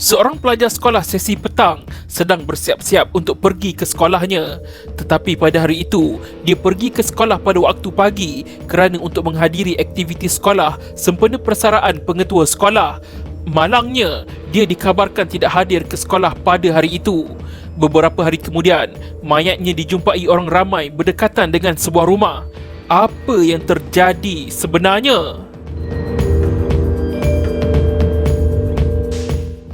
Seorang pelajar sekolah sesi petang sedang bersiap-siap untuk pergi ke sekolahnya. Tetapi pada hari itu, dia pergi ke sekolah pada waktu pagi kerana untuk menghadiri aktiviti sekolah sempena persaraan pengetua sekolah. Malangnya, dia dikabarkan tidak hadir ke sekolah pada hari itu. Beberapa hari kemudian, mayatnya dijumpai orang ramai berdekatan dengan sebuah rumah. Apa yang terjadi sebenarnya?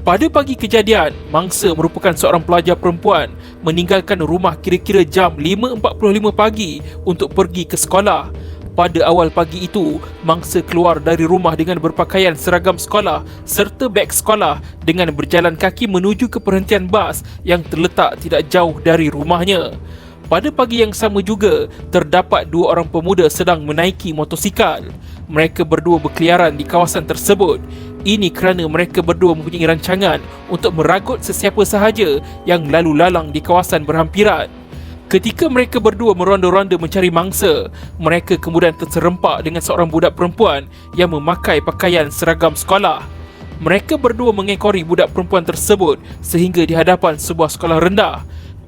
Pada pagi kejadian, mangsa merupakan seorang pelajar perempuan meninggalkan rumah kira-kira jam 5.45 pagi untuk pergi ke sekolah. Pada awal pagi itu, mangsa keluar dari rumah dengan berpakaian seragam sekolah serta beg sekolah dengan berjalan kaki menuju ke perhentian bas yang terletak tidak jauh dari rumahnya. Pada pagi yang sama juga, terdapat dua orang pemuda sedang menaiki motosikal. Mereka berdua berkeliaran di kawasan tersebut. Ini kerana mereka berdua mempunyai rancangan untuk meragut sesiapa sahaja yang lalu lalang di kawasan berhampiran. Ketika mereka berdua meronda-ronda mencari mangsa, mereka kemudian terserempak dengan seorang budak perempuan yang memakai pakaian seragam sekolah. Mereka berdua mengekori budak perempuan tersebut sehingga di hadapan sebuah sekolah rendah.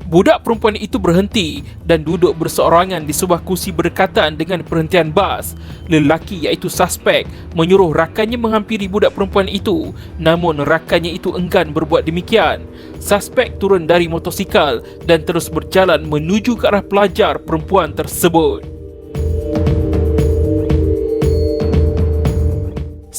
Budak perempuan itu berhenti dan duduk berseorangan di sebuah kursi berdekatan dengan perhentian bas. Lelaki iaitu suspek menyuruh rakannya menghampiri budak perempuan itu, namun rakannya itu enggan berbuat demikian. Suspek turun dari motosikal dan terus berjalan menuju ke arah pelajar perempuan tersebut.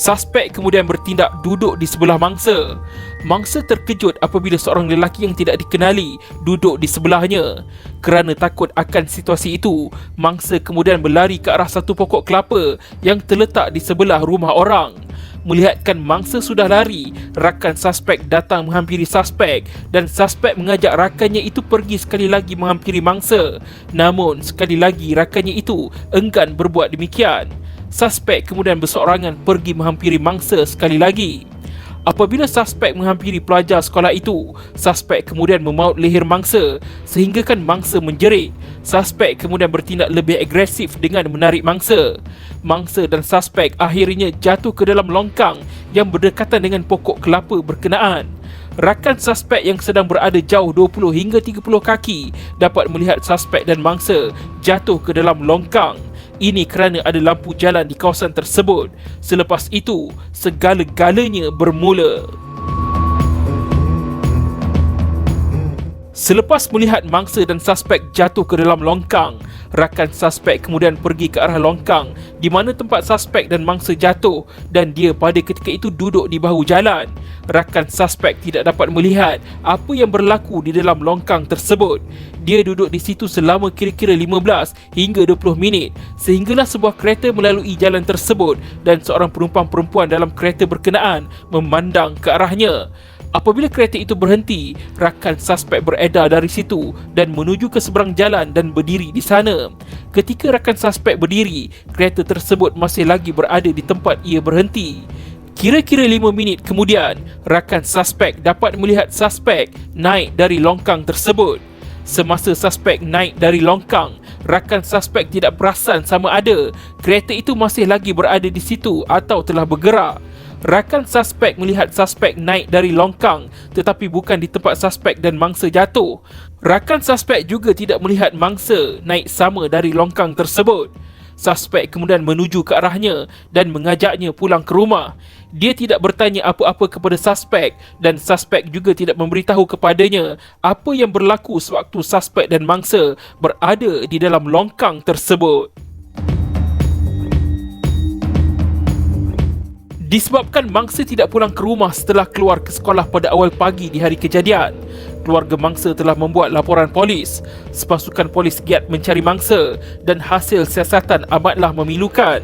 Suspek kemudian bertindak duduk di sebelah mangsa. Mangsa terkejut apabila seorang lelaki yang tidak dikenali duduk di sebelahnya. Kerana takut akan situasi itu, mangsa kemudian berlari ke arah satu pokok kelapa yang terletak di sebelah rumah orang. Melihatkan mangsa sudah lari, rakan suspek datang menghampiri suspek dan suspek mengajak rakannya itu pergi sekali lagi menghampiri mangsa. Namun sekali lagi rakannya itu enggan berbuat demikian. Suspek kemudian berseorangan pergi menghampiri mangsa sekali lagi. Apabila suspek menghampiri pelajar sekolah itu, suspek kemudian memaut leher mangsa sehinggakan mangsa menjerit. Suspek kemudian bertindak lebih agresif dengan menarik mangsa. Mangsa dan suspek akhirnya jatuh ke dalam longkang yang berdekatan dengan pokok kelapa berkenaan. Rakan suspek yang sedang berada jauh 20 hingga 30 kaki dapat melihat suspek dan mangsa jatuh ke dalam longkang. Ini kerana ada lampu jalan di kawasan tersebut. Selepas itu, segala-galanya bermula. Selepas melihat mangsa dan suspek jatuh ke dalam longkang, rakan suspek kemudian pergi ke arah longkang di mana tempat suspek dan mangsa jatuh dan dia pada ketika itu duduk di bahu jalan. Rakan suspek tidak dapat melihat apa yang berlaku di dalam longkang tersebut. Dia duduk di situ selama kira-kira 15 hingga 20 minit sehinggalah sebuah kereta melalui jalan tersebut dan seorang penumpang perempuan dalam kereta berkenaan memandang ke arahnya. Apabila kereta itu berhenti, rakan suspek beredar dari situ dan menuju ke seberang jalan dan berdiri di sana. Ketika rakan suspek berdiri, kereta tersebut masih lagi berada di tempat ia berhenti. Kira-kira 5 minit kemudian, rakan suspek dapat melihat suspek naik dari longkang tersebut. Semasa suspek naik dari longkang, rakan suspek tidak perasan sama ada kereta itu masih lagi berada di situ atau telah bergerak. Rakan suspek melihat suspek naik dari longkang tetapi bukan di tempat suspek dan mangsa jatuh. Rakan suspek juga tidak melihat mangsa naik sama dari longkang tersebut. Suspek kemudian menuju ke arahnya dan mengajaknya pulang ke rumah. Dia tidak bertanya apa-apa kepada suspek dan suspek juga tidak memberitahu kepadanya apa yang berlaku sewaktu suspek dan mangsa berada di dalam longkang tersebut. Disebabkan mangsa tidak pulang ke rumah setelah keluar ke sekolah pada awal pagi di hari kejadian, keluarga mangsa telah membuat laporan polis. Sepasukan polis giat mencari mangsa dan hasil siasatan amatlah memilukan.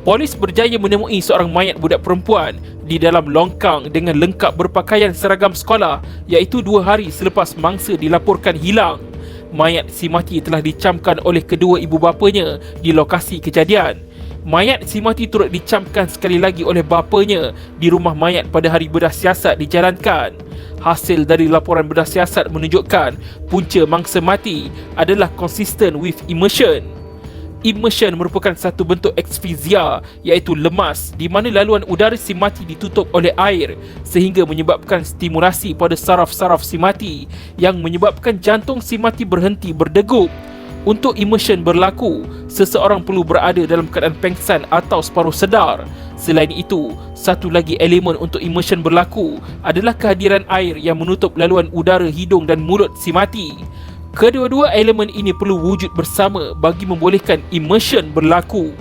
Polis berjaya menemui seorang mayat budak perempuan di dalam longkang dengan lengkap berpakaian seragam sekolah iaitu 2 hari selepas mangsa dilaporkan hilang. Mayat si mati telah dicamkan oleh kedua ibu bapanya di lokasi kejadian. Mayat si mati turut dicamkan sekali lagi oleh bapanya di rumah mayat pada hari bedah siasat dijalankan. Hasil dari laporan bedah siasat menunjukkan punca mangsa mati adalah consistent with immersion. Immersion merupakan satu bentuk eksfizia, iaitu lemas di mana laluan udara si mati ditutup oleh air sehingga menyebabkan stimulasi pada saraf-saraf si mati yang menyebabkan jantung si mati berhenti berdegup. Untuk immersion berlaku, seseorang perlu berada dalam keadaan pengsan atau separuh sedar. Selain itu, satu lagi elemen untuk immersion berlaku adalah kehadiran air yang menutup laluan udara hidung dan mulut si mati. Kedua-dua elemen ini perlu wujud bersama bagi membolehkan immersion berlaku.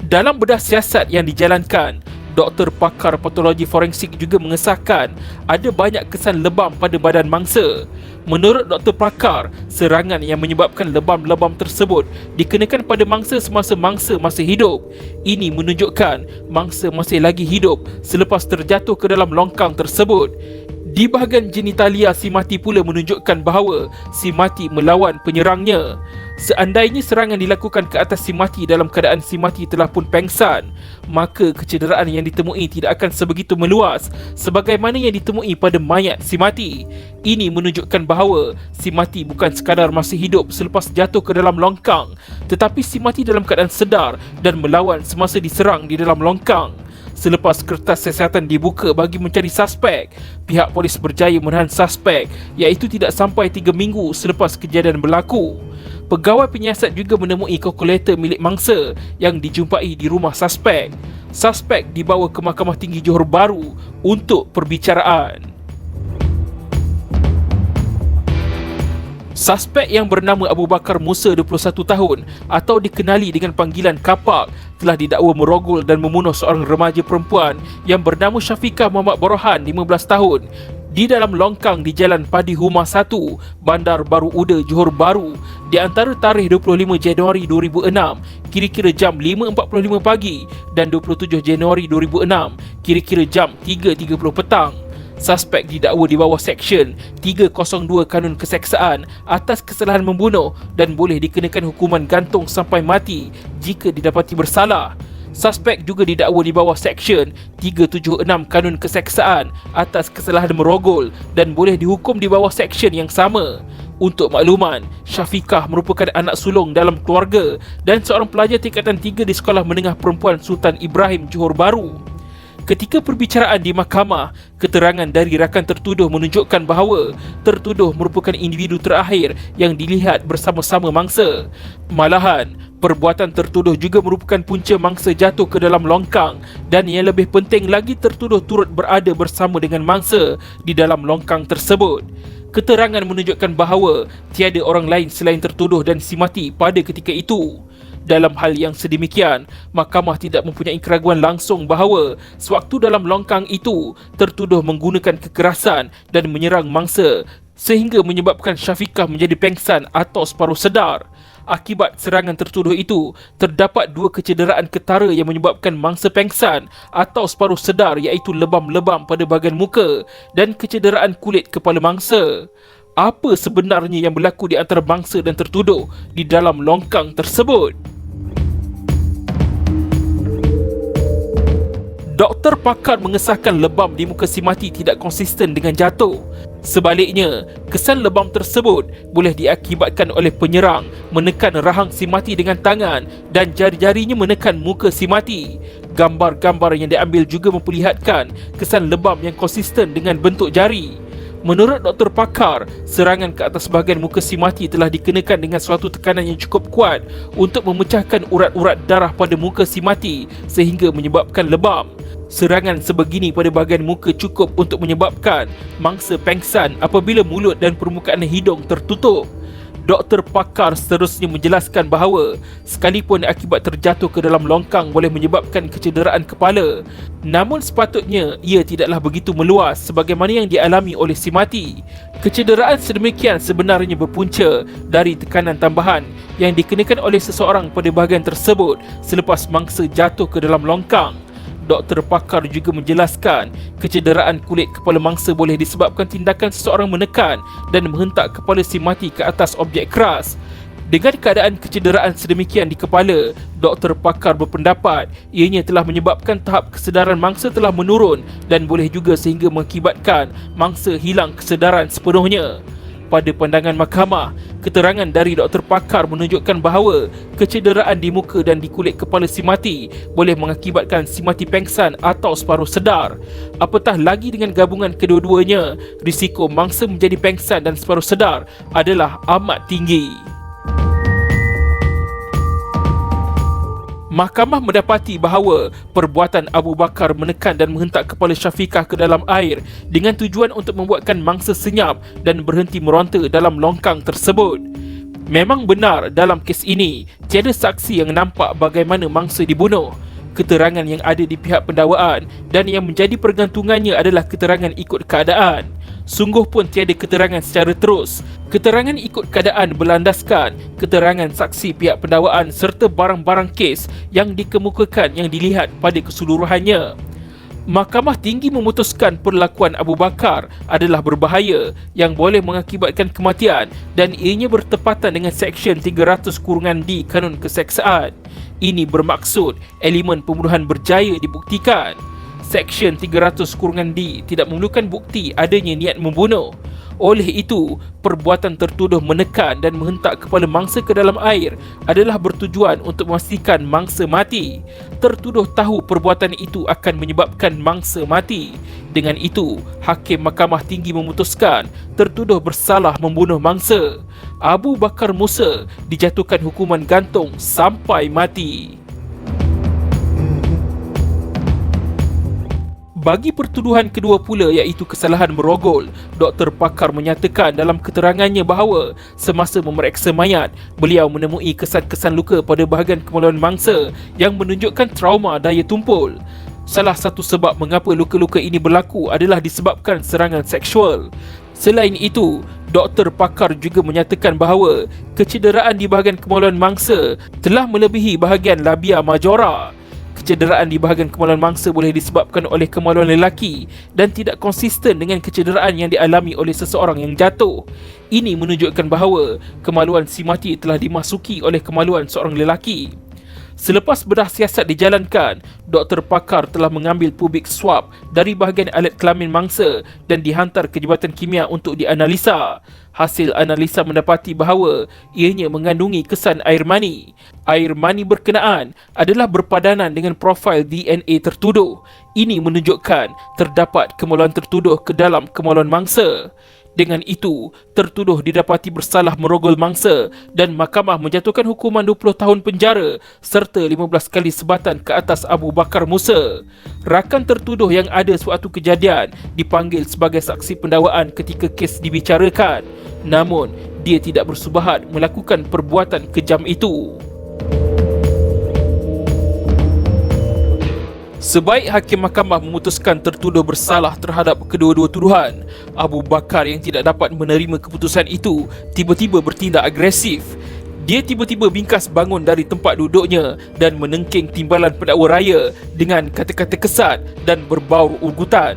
Dalam bedah siasat yang dijalankan, doktor pakar patologi forensik juga mengesahkan ada banyak kesan lebam pada badan mangsa. Menurut doktor pakar, serangan yang menyebabkan lebam-lebam tersebut dikenakan pada mangsa semasa mangsa masih hidup. Ini menunjukkan mangsa masih lagi hidup selepas terjatuh ke dalam longkang tersebut. Di bahagian genitalia si mati pula menunjukkan bahawa si mati melawan penyerangnya. Seandainya serangan dilakukan ke atas si mati dalam keadaan si mati telah pun pengsan, maka kecederaan yang ditemui tidak akan sebegitu meluas sebagaimana yang ditemui pada mayat si mati. Ini menunjukkan bahawa si mati bukan sekadar masih hidup selepas jatuh ke dalam longkang, tetapi si mati dalam keadaan sedar dan melawan semasa diserang di dalam longkang. Selepas kertas siasatan dibuka bagi mencari suspek, pihak polis berjaya menahan suspek, iaitu tidak sampai 3 minggu selepas kejadian berlaku. Pegawai penyiasat juga menemui kalkulator milik mangsa yang dijumpai di rumah suspek. Suspek dibawa ke Mahkamah Tinggi Johor Bahru untuk perbicaraan. Suspek yang bernama Abu Bakar Musa 21 tahun atau dikenali dengan panggilan Kapak telah didakwa merogol dan membunuh seorang remaja perempuan yang bernama Syafiqah Muhammad Borhan 15 tahun di dalam longkang di Jalan Padi Huma 1, Bandar Baru Uda, Johor Bahru di antara tarikh 25 Januari 2006 kira-kira jam 5.45 pagi dan 27 Januari 2006 kira-kira jam 3.30 petang. Suspek didakwa di bawah Seksyen 302 Kanun Keseksaan atas kesalahan membunuh dan boleh dikenakan hukuman gantung sampai mati jika didapati bersalah. Suspek juga didakwa di bawah Seksyen 376 Kanun Keseksaan atas kesalahan merogol dan boleh dihukum di bawah seksyen yang sama. Untuk makluman, Syafiqah merupakan anak sulung dalam keluarga dan seorang pelajar tingkatan 3 di Sekolah Menengah Perempuan Sultan Ibrahim, Johor Bahru. Ketika perbicaraan di mahkamah, keterangan dari rakan tertuduh menunjukkan bahawa tertuduh merupakan individu terakhir yang dilihat bersama-sama mangsa. Malahan, perbuatan tertuduh juga merupakan punca mangsa jatuh ke dalam longkang dan yang lebih penting lagi tertuduh turut berada bersama dengan mangsa di dalam longkang tersebut. Keterangan menunjukkan bahawa tiada orang lain selain tertuduh dan si mati pada ketika itu. Dalam hal yang sedemikian, mahkamah tidak mempunyai keraguan langsung bahawa sewaktu dalam longkang itu, tertuduh menggunakan kekerasan dan menyerang mangsa sehingga menyebabkan Syafiqah menjadi pengsan atau separuh sedar. Akibat serangan tertuduh itu, terdapat 2 kecederaan ketara yang menyebabkan mangsa pengsan atau separuh sedar iaitu lebam-lebam pada bahagian muka dan kecederaan kulit kepala mangsa. Apa sebenarnya yang berlaku di antara mangsa dan tertuduh di dalam longkang tersebut? Doktor pakar mengesahkan lebam di muka si mati tidak konsisten dengan jatuh. Sebaliknya, kesan lebam tersebut boleh diakibatkan oleh penyerang menekan rahang si mati dengan tangan dan jari-jarinya menekan muka si mati. Gambar-gambar yang diambil juga memperlihatkan kesan lebam yang konsisten dengan bentuk jari. Menurut doktor pakar, serangan ke atas bahagian muka si mati telah dikenakan dengan suatu tekanan yang cukup kuat untuk memecahkan urat-urat darah pada muka si mati sehingga menyebabkan lebam. Serangan sebegini pada bahagian muka cukup untuk menyebabkan mangsa pengsan apabila mulut dan permukaan hidung tertutup. Doktor pakar seterusnya menjelaskan bahawa sekalipun akibat terjatuh ke dalam longkang boleh menyebabkan kecederaan kepala, namun sepatutnya ia tidaklah begitu meluas sebagaimana yang dialami oleh si mati. Kecederaan sedemikian sebenarnya berpunca dari tekanan tambahan yang dikenakan oleh seseorang pada bahagian tersebut selepas mangsa jatuh ke dalam longkang. Doktor pakar juga menjelaskan kecederaan kulit kepala mangsa boleh disebabkan tindakan seseorang menekan dan menghentak kepala si mati ke atas objek keras. Dengan keadaan kecederaan sedemikian di kepala, doktor pakar berpendapat ianya telah menyebabkan tahap kesedaran mangsa telah menurun dan boleh juga sehingga mengakibatkan mangsa hilang kesedaran sepenuhnya. Pada pandangan mahkamah, keterangan dari doktor pakar menunjukkan bahawa kecederaan di muka dan di kulit kepala si mati boleh mengakibatkan si mati pengsan atau separuh sedar. Apatah lagi dengan gabungan kedua-duanya, risiko mangsa menjadi pengsan dan separuh sedar adalah amat tinggi. Mahkamah mendapati bahawa perbuatan Abu Bakar menekan dan menghentak kepala Syafiqah ke dalam air dengan tujuan untuk membuatkan mangsa senyap dan berhenti meronta dalam longkang tersebut. Memang benar dalam kes ini, tiada saksi yang nampak bagaimana mangsa dibunuh. Keterangan yang ada di pihak pendakwaan dan yang menjadi pergantungannya adalah keterangan ikut keadaan. Sungguh pun tiada keterangan secara terus. Keterangan ikut keadaan berlandaskan keterangan saksi pihak pendakwaan serta barang-barang kes yang dikemukakan yang dilihat pada keseluruhannya. Mahkamah Tinggi memutuskan perlakuan Abu Bakar adalah berbahaya yang boleh mengakibatkan kematian dan ianya bertepatan dengan Seksyen 300-D Kanun Keseksaan. Ini bermaksud elemen pembunuhan berjaya dibuktikan. Seksyen 300-D tidak memerlukan bukti adanya niat membunuh. Oleh itu, perbuatan tertuduh menekan dan menghentak kepala mangsa ke dalam air adalah bertujuan untuk memastikan mangsa mati. Tertuduh tahu perbuatan itu akan menyebabkan mangsa mati. Dengan itu, Hakim Mahkamah Tinggi memutuskan tertuduh bersalah membunuh mangsa. Abu Bakar Musa dijatuhkan hukuman gantung sampai mati. Bagi pertuduhan kedua pula iaitu kesalahan merogol, doktor pakar menyatakan dalam keterangannya bahawa semasa memeriksa mayat, beliau menemui kesan-kesan luka pada bahagian kemaluan mangsa yang menunjukkan trauma daya tumpul. Salah satu sebab mengapa luka-luka ini berlaku adalah disebabkan serangan seksual. Selain itu, doktor pakar juga menyatakan bahawa kecederaan di bahagian kemaluan mangsa telah melebihi bahagian labia majora. Kecederaan di bahagian kemaluan mangsa boleh disebabkan oleh kemaluan lelaki dan tidak konsisten dengan kecederaan yang dialami oleh seseorang yang jatuh. Ini menunjukkan bahawa kemaluan si mati telah dimasuki oleh kemaluan seorang lelaki. Selepas bedah siasat dijalankan, doktor pakar telah mengambil pubik swab dari bahagian alat kelamin mangsa dan dihantar ke Jabatan Kimia untuk dianalisa. Hasil analisa mendapati bahawa ianya mengandungi kesan air mani. Air mani berkenaan adalah berpadanan dengan profil DNA tertuduh. Ini menunjukkan terdapat kemaluan tertuduh ke dalam kemaluan mangsa. Dengan itu, tertuduh didapati bersalah merogol mangsa dan mahkamah menjatuhkan hukuman 20 tahun penjara serta 15 kali sebatan ke atas Abu Bakar Musa. Rakan tertuduh yang ada sewaktu kejadian dipanggil sebagai saksi pendakwaan ketika kes dibicarakan. Namun, dia tidak bersubahat melakukan perbuatan kejam itu. Sebaik Hakim Mahkamah memutuskan tertuduh bersalah terhadap kedua-dua tuduhan, Abu Bakar yang tidak dapat menerima keputusan itu tiba-tiba bertindak agresif. Dia tiba-tiba bingkas bangun dari tempat duduknya dan menengking timbalan pendakwa raya dengan kata-kata kesat dan berbau ugutan.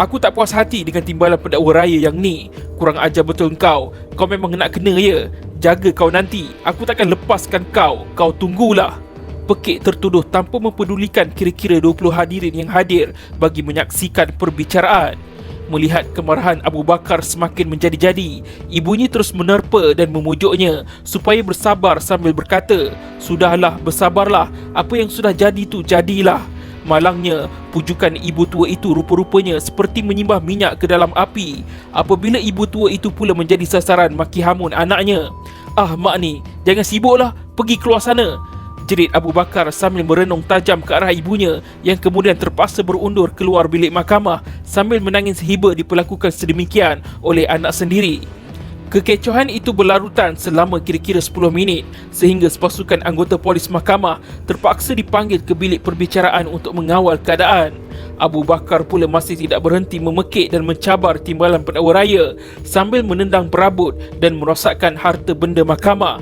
"Aku tak puas hati dengan timbalan pendakwa raya yang ni. Kurang ajar betul kau. Kau memang nak kena ya. Jaga kau nanti. Aku takkan lepaskan kau. Kau tunggulah." Pekik tertuduh tanpa mempedulikan kira-kira 20 hadirin yang hadir bagi menyaksikan perbicaraan. Melihat kemarahan Abu Bakar semakin menjadi-jadi, ibunya terus menerpa dan memujuknya supaya bersabar sambil berkata, "Sudahlah, bersabarlah. Apa yang sudah jadi tu jadilah." Malangnya, pujukan ibu tua itu rupa-rupanya seperti menyembah minyak ke dalam api apabila ibu tua itu pula menjadi sasaran maki hamun anaknya. "Ah, mak ni, jangan sibuklah, pergi keluar sana," jerit Abu Bakar sambil merenung tajam ke arah ibunya yang kemudian terpaksa berundur keluar bilik mahkamah sambil menangis hiba diperlakukan sedemikian oleh anak sendiri. Kekecohan itu berlarutan selama kira-kira 10 minit sehingga sepasukan anggota polis mahkamah terpaksa dipanggil ke bilik perbicaraan untuk mengawal keadaan. Abu Bakar pula masih tidak berhenti memekik dan mencabar timbalan pendakwa raya sambil menendang perabot dan merosakkan harta benda mahkamah.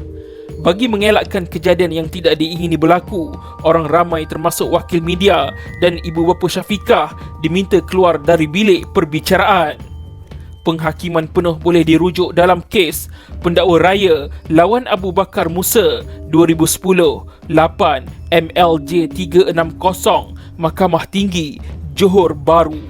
Bagi mengelakkan kejadian yang tidak diingini berlaku, orang ramai termasuk wakil media dan ibu bapa Syafiqah diminta keluar dari bilik perbicaraan. Penghakiman penuh boleh dirujuk dalam kes pendakwa raya lawan Abu Bakar Musa 2010 8 MLJ 360 Mahkamah Tinggi Johor Bahru.